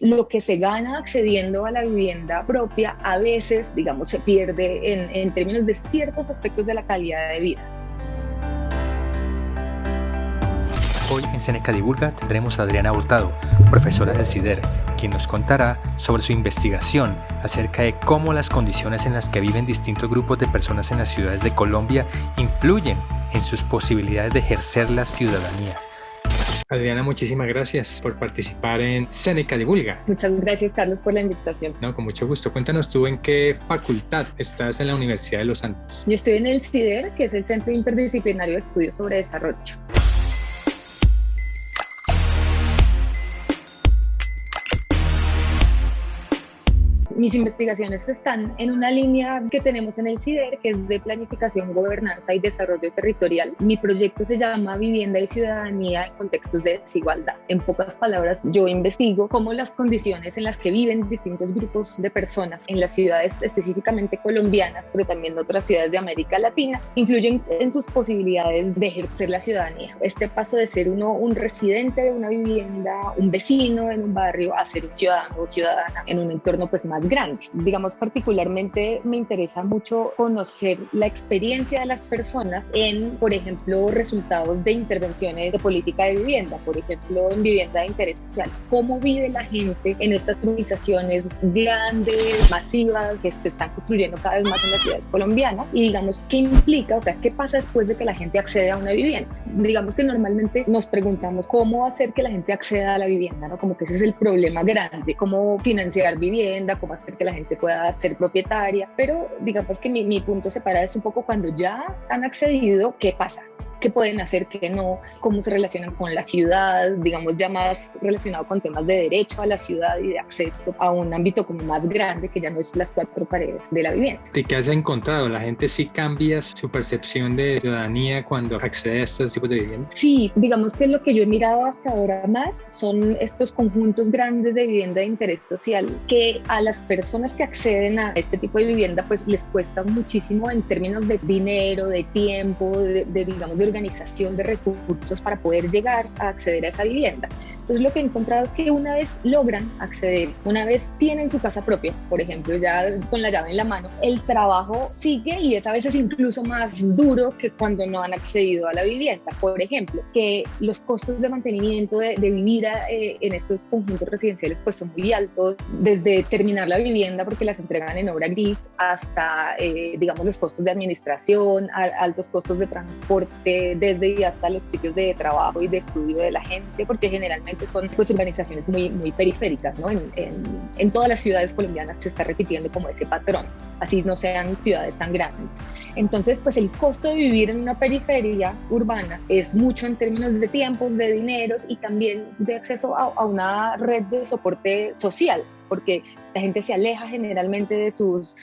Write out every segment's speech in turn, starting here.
lo que se gana accediendo a la vivienda propia a veces, digamos, se pierde en términos de ciertos aspectos de la calidad de vida. Hoy en Seneca Divulga tendremos a Adriana Hurtado, profesora del CIDER, quien nos contará sobre su investigación acerca de cómo las condiciones en las que viven distintos grupos de personas en las ciudades de Colombia influyen en sus posibilidades de ejercer la ciudadanía. Adriana, muchísimas gracias por participar en Seneca Divulga. Muchas gracias, Carlos, por la invitación. No, con mucho gusto. Cuéntanos tú en qué facultad estás en la Universidad de los Andes. Yo estoy en el CIDER, que es el Centro Interdisciplinario de Estudios sobre Desarrollo. Mis investigaciones están en una línea que tenemos en el CIDER, que es de planificación, gobernanza y desarrollo territorial. Mi proyecto se llama Vivienda y Ciudadanía en contextos de desigualdad. En pocas palabras, yo investigo cómo las condiciones en las que viven distintos grupos de personas en las ciudades específicamente colombianas, pero también de otras ciudades de América Latina, influyen en sus posibilidades de ejercer la ciudadanía. Este paso de ser uno un residente de una vivienda, un vecino en un barrio, a ser un ciudadano o ciudadana en un entorno pues más grande. Digamos, particularmente me interesa mucho conocer la experiencia de las personas en, por ejemplo, resultados de intervenciones de política de vivienda, por ejemplo, en vivienda de interés social. ¿Cómo vive la gente en estas urbanizaciones grandes, masivas, que se están construyendo cada vez más en las ciudades colombianas? Y digamos, ¿qué implica? O sea, ¿qué pasa después de que la gente accede a una vivienda? Digamos que normalmente nos preguntamos cómo hacer que la gente acceda a la vivienda, ¿no? Como que ese es el problema grande, cómo financiar vivienda, cómo hacer que la gente pueda ser propietaria, pero digamos que mi punto separado es un poco cuando ya han accedido, ¿qué pasa? ¿Qué pueden hacer, qué no? ¿Cómo se relacionan con la ciudad? Digamos, ya más relacionado con temas de derecho a la ciudad y de acceso a un ámbito como más grande, que ya no es las cuatro paredes de la vivienda. ¿Y qué has encontrado? ¿La gente sí cambia su percepción de ciudadanía cuando accede a estos tipos de vivienda? Sí, digamos que lo que yo he mirado hasta ahora más son estos conjuntos grandes de vivienda de interés social que a las personas que acceden a este tipo de vivienda pues les cuesta muchísimo en términos de dinero, de tiempo, digamos, de organización de recursos para poder llegar a acceder a esa vivienda. Entonces lo que he encontrado es que una vez logran acceder, una vez tienen su casa propia, por ejemplo, ya con la llave en la mano, el trabajo sigue y es a veces incluso más duro que cuando no han accedido a la vivienda. Por ejemplo, que los costos de mantenimiento de vivir en estos conjuntos residenciales pues son muy altos, desde terminar la vivienda porque las entregan en obra gris hasta, digamos, los costos de administración, altos costos de transporte, desde y hasta los sitios de trabajo y de estudio de la gente, porque generalmente son pues urbanizaciones muy periféricas, ¿no? En todas las ciudades colombianas se está repitiendo como ese patrón, así no sean ciudades tan grandes. Entonces, pues el costo de vivir en una periferia urbana es mucho en términos de tiempos, de dineros y también de acceso a una red de soporte social, porque la gente se aleja generalmente de sus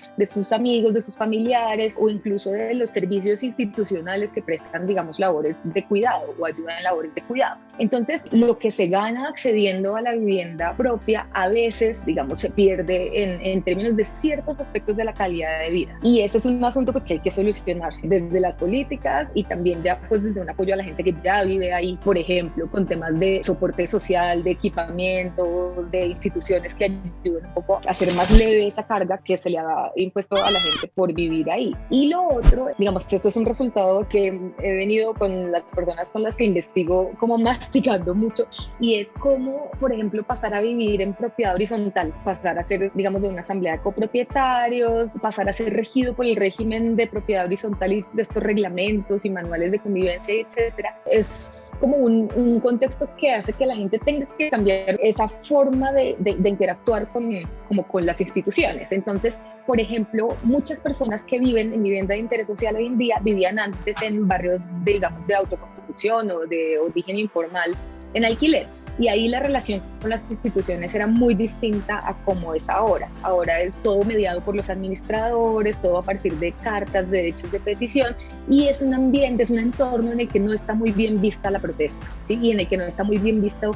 amigos, de sus familiares o incluso de los servicios institucionales que prestan, digamos, labores de cuidado o ayudan en labores de cuidado. Entonces, lo que se gana accediendo a la vivienda propia a veces, digamos, se pierde en términos de ciertos aspectos de la calidad de vida. Y ese es un asunto pues, que hay que solucionar desde las políticas y también ya pues desde un apoyo a la gente que ya vive ahí, por ejemplo, con temas de soporte social, de equipamiento, de instituciones que ayuden un poco a hacer más leve esa carga que se le ha impuesto a la gente por vivir ahí. Y lo otro, digamos, esto es un resultado que he venido con las personas con las que investigo como masticando mucho, y es como, por ejemplo, pasar a vivir en propiedad horizontal, pasar a ser, digamos, de una asamblea de copropietarios, pasar a ser regido por el régimen de propiedad horizontal y de estos reglamentos y manuales de convivencia, etcétera. Es como un contexto que hace que la gente tenga que cambiar esa forma de interactuar con las instituciones. Entonces, por ejemplo, muchas personas que viven en vivienda de interés social hoy en día vivían antes en barrios, digamos, de autoconstrucción o de origen informal en alquiler, y ahí la relación con las instituciones era muy distinta a como es ahora. Ahora es todo mediado por los administradores, todo a partir de cartas, de derechos de petición, y es un ambiente, es un entorno en el que no está muy bien vista la protesta, ¿sí? Y en el que no está muy bien visto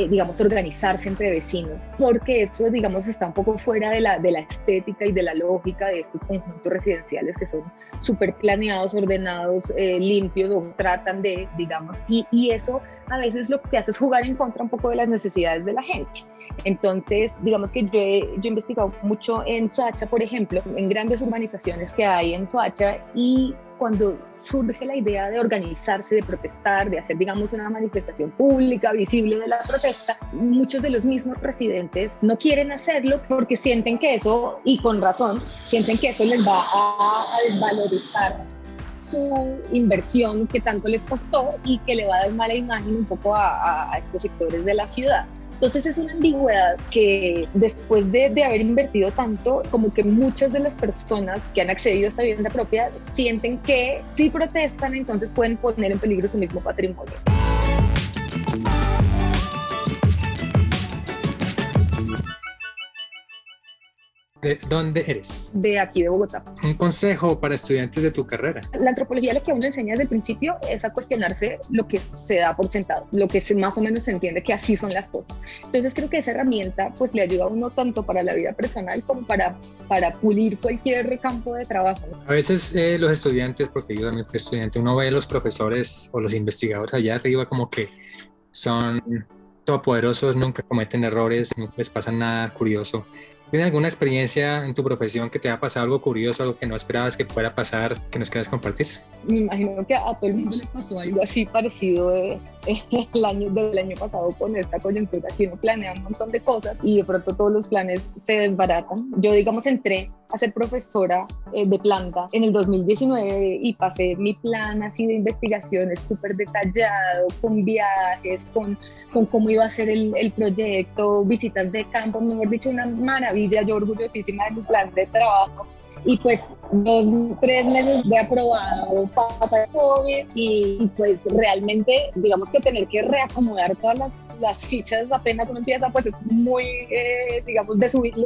digamos, organizarse entre vecinos, porque eso, digamos, está un poco fuera de la estética y de la lógica de estos conjuntos residenciales que son súper planeados, ordenados, limpios, o tratan de, digamos, y eso a veces lo que hace es jugar en contra un poco de las necesidades de la gente. Entonces, digamos que yo he investigado mucho en Soacha, por ejemplo, en grandes urbanizaciones que hay en Soacha, y cuando surge la idea de organizarse, de protestar, de hacer, digamos, una manifestación pública, visible de la protesta, muchos de los mismos residentes no quieren hacerlo porque sienten que eso, y con razón, sienten que eso les va a desvalorizar su inversión que tanto les costó y que le va a dar mala imagen un poco a estos sectores de la ciudad. Entonces es una ambigüedad que después de haber invertido tanto, como que muchas de las personas que han accedido a esta vivienda propia sienten que si protestan, entonces pueden poner en peligro su mismo patrimonio. ¿De dónde eres? De aquí de Bogotá. Un consejo para estudiantes de tu carrera. La antropología lo que uno enseña desde el principio es a cuestionarse lo que se da por sentado, lo que más o menos se entiende que así son las cosas. Entonces creo que esa herramienta pues le ayuda a uno tanto para la vida personal como para pulir cualquier campo de trabajo. A veces los estudiantes, porque yo también fui estudiante, uno ve a los profesores o los investigadores allá arriba como que son todopoderosos, nunca cometen errores, nunca les pasa nada curioso. ¿Tienes alguna experiencia en tu profesión que te haya pasado algo curioso, algo que no esperabas que fuera a pasar, que nos quieras compartir? Me imagino que a todo el mundo le pasó algo así parecido del año pasado con esta coyuntura, que uno planea un montón de cosas y de pronto todos los planes se desbaratan. Yo, digamos, entré a ser profesora de planta en el 2019 y pasé mi plan así de investigaciones súper detallado, con viajes, con cómo iba a ser el proyecto, visitas de campo, mejor dicho, una maravilla. Yo orgullosísima de mi plan de trabajo. Y pues 3 meses de aprobado, pasa el COVID y pues realmente digamos que tener que reacomodar todas las fichas apenas uno empieza pues es muy digamos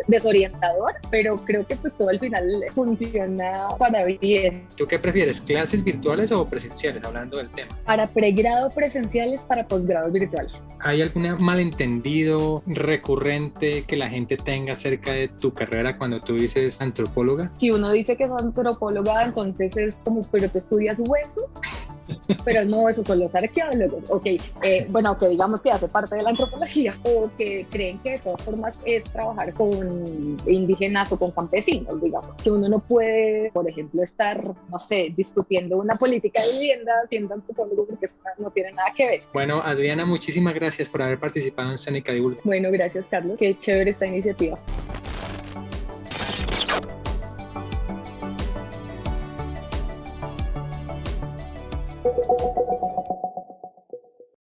desorientador, pero creo que pues todo al final funciona para bien. ¿Tú qué prefieres, clases virtuales o presenciales, hablando del tema? Para pregrado presenciales, para posgrados virtuales. ¿Hay algún malentendido recurrente que la gente tenga acerca de tu carrera cuando tú dices antropóloga? Si uno dice que es antropóloga, entonces es como, pero tú estudias huesos, pero no, esos son los arqueólogos. Bueno, que digamos que hace parte de la antropología, o que creen que de todas formas es trabajar con indígenas o con campesinos, digamos, que uno no puede, por ejemplo, estar, no sé, discutiendo una política de vivienda siendo antropólogo, porque eso no tiene nada que ver. Bueno, Adriana, muchísimas gracias por haber participado en Seneca Divulga. Bueno, gracias, Carlos, qué chévere esta iniciativa.